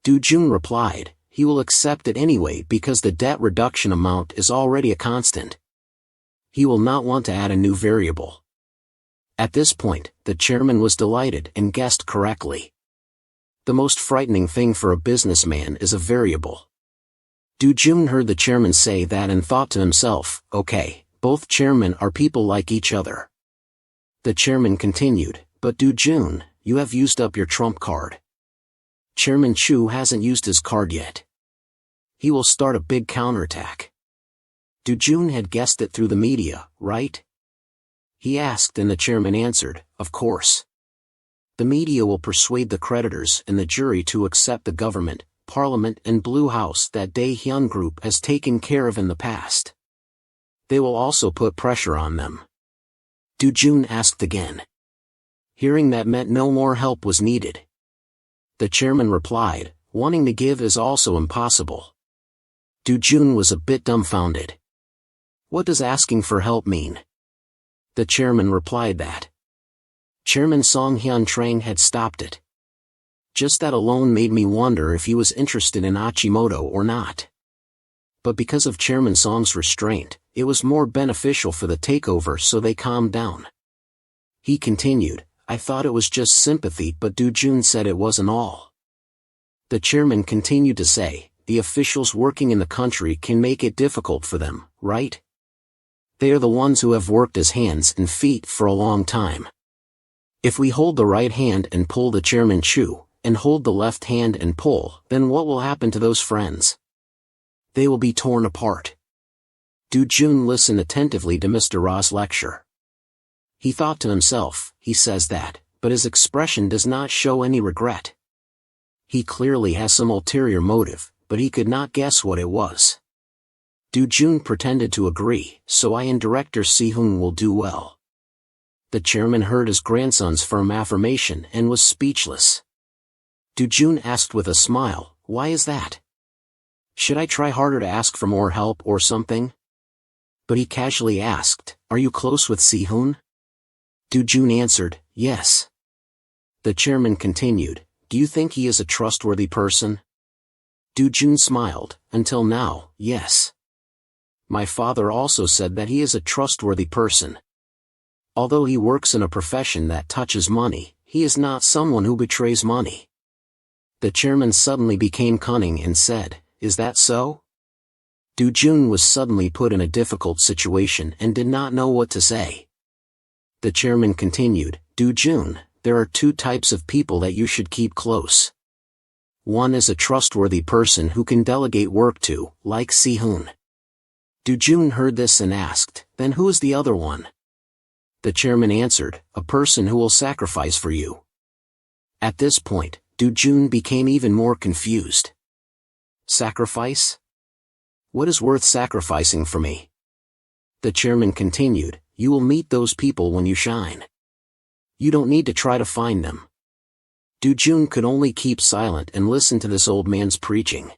Du Jun replied, "He will accept it anyway because the debt reduction amount is already a constant. He will not want to add a new variable." At this point, the chairman was delighted and guessed correctly. The most frightening thing for a businessman is a variable. Du Jun heard the chairman say that and thought to himself, "Okay, both chairmen are people like each other." The chairman continued, "But Du Jun, you have used up your trump card. Chairman Chu hasn't used his card yet. He will start a big counterattack." Du Jun had guessed it through the media, right? He asked and the chairman answered, "Of course. The media will persuade the creditors and the jury to accept the government, parliament and Blue House that Daehyun Group has taken care of in the past. They will also put pressure on them." Du Jun asked again. Hearing that meant no more help was needed. The chairman replied, "Wanting to give is also impossible." Du Jun was a bit dumbfounded. "What does asking for help mean?" The chairman replied that Chairman Song Hyun Trang had stopped it. Just that alone made me wonder if he was interested in Aimoto or not. But because of Chairman Song's restraint, it was more beneficial for the takeover, so they calmed down. He continued, "I thought it was just sympathy, but Du Jun said it wasn't all." The chairman continued to say, "The officials working in the country can make it difficult for them, right? They are the ones who have worked as hands and feet for a long time. If we hold the right hand and pull the Chairman Chu, and hold the left hand and pull, then what will happen to those friends? They will be torn apart." Du Jun listened attentively to Mr. Ra's lecture. He thought to himself, "He says that, but his expression does not show any regret. He clearly has some ulterior motive, but he could not guess what it was." Du Jun pretended to agree, "So I and Director Si-Hung will do well." The chairman heard his grandson's firm affirmation and was speechless. Du Jun asked with a smile, "Why is that? Should I try harder to ask for more help or something?" But he casually asked, "Are you close with Si-Hun?" Du Jun answered, "Yes." The chairman continued, "Do you think he is a trustworthy person?" Du Jun smiled, "Until now, yes. My father also said that he is a trustworthy person. Although he works in a profession that touches money, he is not someone who betrays money." The chairman suddenly became cunning and said, "Is that so?" Du Jun was suddenly put in a difficult situation and did not know what to say. The chairman continued, "Du Jun, there are two types of people that you should keep close. One is a trustworthy person who can delegate work to, like Si-Hun." Du Jun heard this and asked, "Then who is the other one?" The chairman answered, "A person who will sacrifice for you." At this point, Jun became even more confused. Sacrifice? What is worth sacrificing for me? The chairman continued, you will meet those people when you shine. You don't need to try to find them. Jun could only keep silent and listen to this old man's preaching.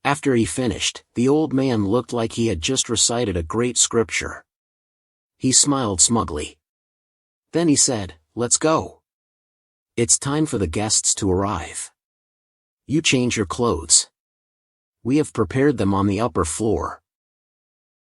After he finished, the old man looked like he had just recited a great scripture. He smiled smugly. Then he said, let's go. It's time for the guests to arrive. You change your clothes. We have prepared them on the upper floor.